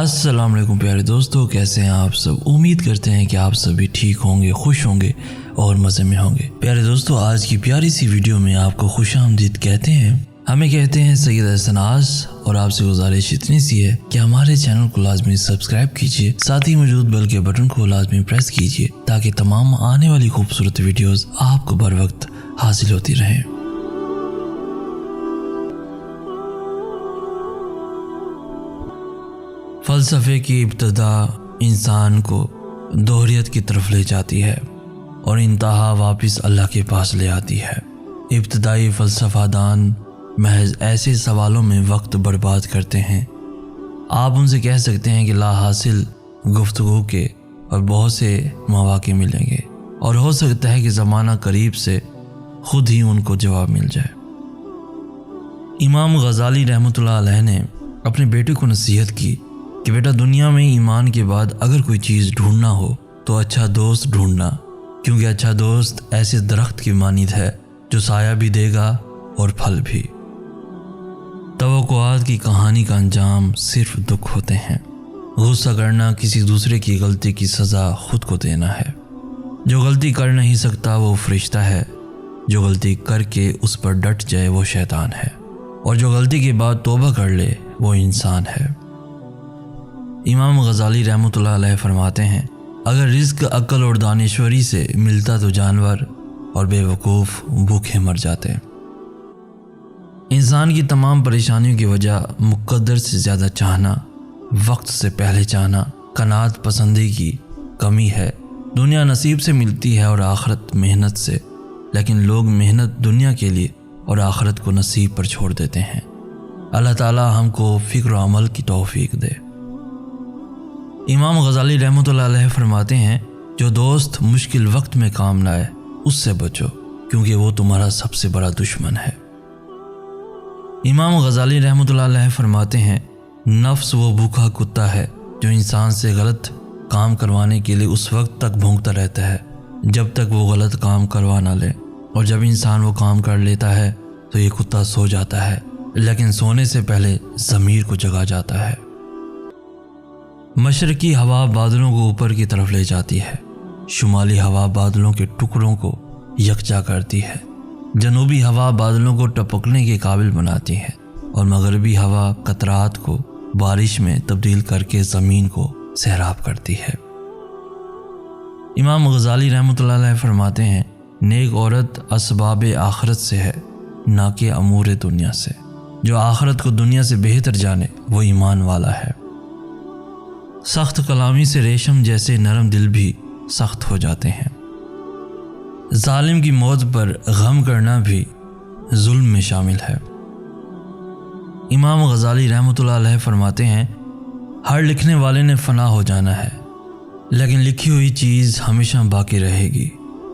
अस्सलाम वालेकुम प्यारे दोस्तों, कैसे हैं आप सब। उम्मीद करते हैं कि आप सभी ठीक होंगे, खुश होंगे और मज़े में होंगे। प्यारे दोस्तों, आज की प्यारी सी वीडियो में आपको खुशामदीद कहते हैं। हमें कहते हैं सैयद हसनास और आपसे गुजारिश इतनी सी है कि हमारे चैनल को लाजमी सब्सक्राइब कीजिए, साथ ही मौजूद बेल के बटन को लाजमी प्रेस कीजिए ताकि तमाम आने वाली खूबसूरत वीडियोस आपको बर वक्त हासिल होती रहें। फ़लसफ़े की इब्तिदा इंसान को दोहरियत की तरफ ले जाती है और इंतहा वापस अल्लाह के पास ले आती है। इब्तिदाई फ़लसफ़ादान महज ऐसे सवालों में वक्त बर्बाद करते हैं। आप उनसे कह सकते हैं कि ला हासिल गुफ्तगू के और बहुत से मौक़े मिलेंगे और हो सकता है कि ज़माना करीब से खुद ही उनको जवाब मिल जाए। इमाम गज़ाली रहमतुल्लाह अलैह ने अपने बेटे को नसीहत की कि बेटा, दुनिया में ईमान के बाद अगर कोई चीज़ ढूंढना हो तो अच्छा दोस्त ढूंढना, क्योंकि अच्छा दोस्त ऐसे दरख्त की मानिद है जो साया भी देगा और फल भी। तवक्कुआत की कहानी का अंजाम सिर्फ दुख होते हैं। गुस्सा करना किसी दूसरे की गलती की सज़ा खुद को देना है। जो गलती कर नहीं सकता वो फरिश्ता है, जो गलती करके उस पर डट जाए वो शैतान है, और जो गलती के बाद तौबा कर ले वो इंसान है। इमाम गज़ाली रहमतुल्लाह अलैह फरमाते हैं, अगर रिज़्क़ अक्ल और दानिश्वरी से मिलता तो जानवर और बेवकूफ़ भूखे मर जाते। इंसान की तमाम परेशानियों की वजह मुक़द्दर से ज़्यादा चाहना, वक्त से पहले चाहना, कनात पसंदी की कमी है। दुनिया नसीब से मिलती है और आखिरत मेहनत से, लेकिन लोग मेहनत दुनिया के लिए और आखिरत को नसीब पर छोड़ देते हैं। अल्लाह ताला हमको फ़िक्र व अमल की तौफ़ीक दे। इमाम गज़ाली रहमतुल्लाह अलैह फरमाते हैं, जो दोस्त मुश्किल वक्त में काम ना आए उससे बचो, क्योंकि वो तुम्हारा सबसे बड़ा दुश्मन है। इमाम गज़ाली रहमतुल्लाह अलैह फरमाते हैं, नफ्स वो भूखा कुत्ता है जो इंसान से गलत काम करवाने के लिए उस वक्त तक भौंकता रहता है जब तक वो गलत काम करवा ना ले, और जब इंसान वो काम कर लेता है तो ये कुत्ता सो जाता है, लेकिन सोने से पहले ज़मीर को जगा जाता है। मशरकी हवा बादलों को ऊपर की तरफ ले जाती है, शुमाली हवा बादलों के टुकड़ों को यकजा करती है, जनूबी हवा बादलों को टपकने के काबिल बनाती है, और मगरबी हवा कतरात को बारिश में तब्दील करके ज़मीन को सैराब करती है। इमाम गज़ाली रहमतुल्लाह अलैह फरमाते हैं, नेक औरत असबाब आखिरत से है, ना कि अमूर दुनिया से। जो आखिरत को दुनिया से बेहतर जाने वो ईमान वाला है। सख्त कलामी से रेशम जैसे नरम दिल भी सख्त हो जाते हैं। जालिम की मौत पर गम करना भी जुल्म में शामिल है। इमाम गज़ाली रहमतुल्लाह अलैह फरमाते हैं, हर लिखने वाले ने फना हो जाना है, लेकिन लिखी हुई चीज़ हमेशा बाकी रहेगी।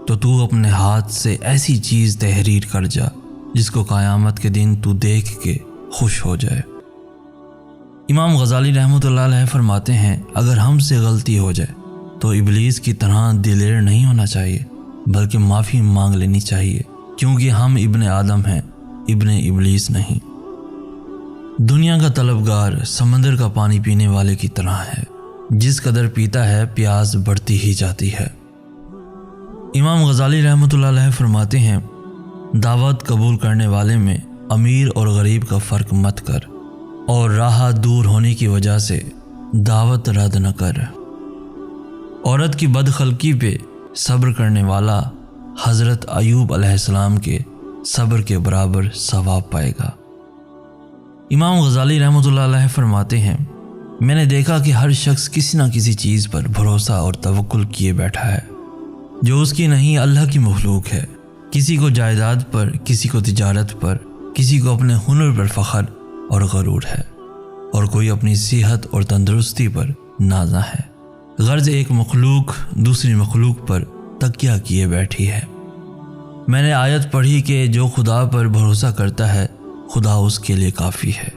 तो तू अपने हाथ से ऐसी चीज़ तहरीर कर जा जिसको क़यामत के दिन तू देख के खुश हो जाए। इमाम गज़ाली रहमतुल्लाह अलैह फरमाते हैं, अगर हमसे गलती हो जाए तो इब्लीस की तरह दिलेर नहीं होना चाहिए, बल्कि माफ़ी मांग लेनी चाहिए, क्योंकि हम इब्ने आदम हैं, इब्ने इब्लीस नहीं। दुनिया का तलबगार समंदर का पानी पीने वाले की तरह है, जिस कदर पीता है प्यास बढ़ती ही जाती है। इमाम गज़ाली रहमतुल्लाह अलैह फरमाते हैं, दावत कबूल करने वाले में अमीर और गरीब का फ़र्क मत कर, और राह दूर होने की वजह से दावत रद्द न कर। औरत की बदखलकी पे सब्र करने वाला हज़रत अयूब अलैहिस्सलाम के सब्र के बराबर सवाब पाएगा। इमाम गज़ाली रहमतुल्लाह अलैह फरमाते हैं, मैंने देखा कि हर शख्स किसी न किसी चीज़ पर भरोसा और तवक्कुल किए बैठा है जो उसकी नहीं, अल्लाह की मखलूक है। किसी को जायदाद पर, किसी को तिजारत पर, किसी को अपने हुनर पर फ़ख्र और गरूर है, और कोई अपनी सेहत और तंदुरुस्ती पर नाज़ा है। गर्ज एक मखलूक दूसरी मखलूक पर तकिया किए बैठी है। मैंने आयत पढ़ी कि जो खुदा पर भरोसा करता है खुदा उसके लिए काफ़ी है।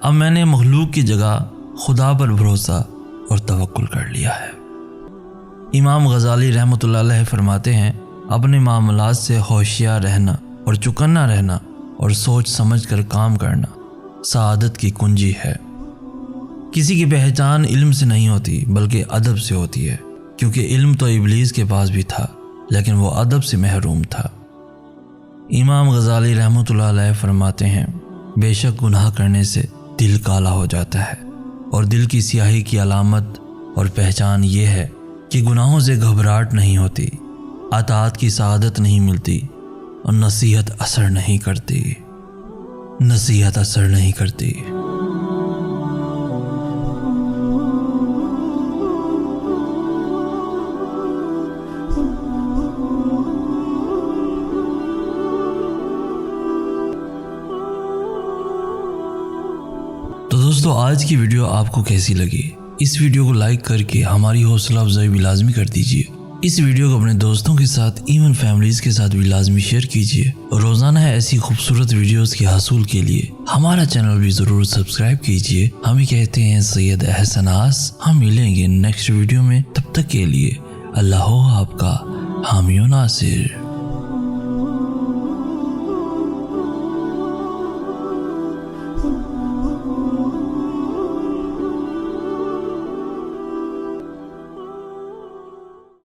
अब मैंने मखलूक की जगह खुदा पर भरोसा और तवक्कुल कर लिया है। इमाम गज़ाली रहमतुल्लाह अलैह फरमाते हैं, अपने मामलात से होशियार रहना और चौकन्ना रहना और सोच समझ कर काम करना सआदत की कुंजी है। کسی کی پہچان علم سے نہیں ہوتی بلکہ ادب سے ہوتی ہے، کیونکہ علم تو ابلیس کے پاس بھی تھا لیکن وہ ادب سے محروم تھا۔ امام غزالی رحمۃ اللہ علیہ فرماتے ہیں، بے شک گناہ کرنے سے دل کالا ہو جاتا ہے، اور دل کی سیاہی کی علامت اور پہچان یہ ہے کہ گناہوں سے گھبراہٹ نہیں ہوتی، اطاعت کی سعادت نہیں ملتی، اور نصیحت اثر نہیں کرتی۔ تو دوستو، آج کی ویڈیو آپ کو کیسی لگی؟ اس ویڈیو کو لائک کر کے ہماری حوصلہ افزائی بھی لازمی کر دیجئے۔ اس ویڈیو کو اپنے دوستوں کے ساتھ ایون فیملیز کے ساتھ بھی لازمی شیئر کیجئے، اور روزانہ ایسی خوبصورت ویڈیوز کے حصول کے لیے ہمارا چینل بھی ضرور سبسکرائب کیجئے۔ ہمیں کہتے ہیں سید احسن آس۔ ہم ملیں گے نیکسٹ ویڈیو میں، تب تک کے لیے اللہ ہو آپ کا حامی و ناصر۔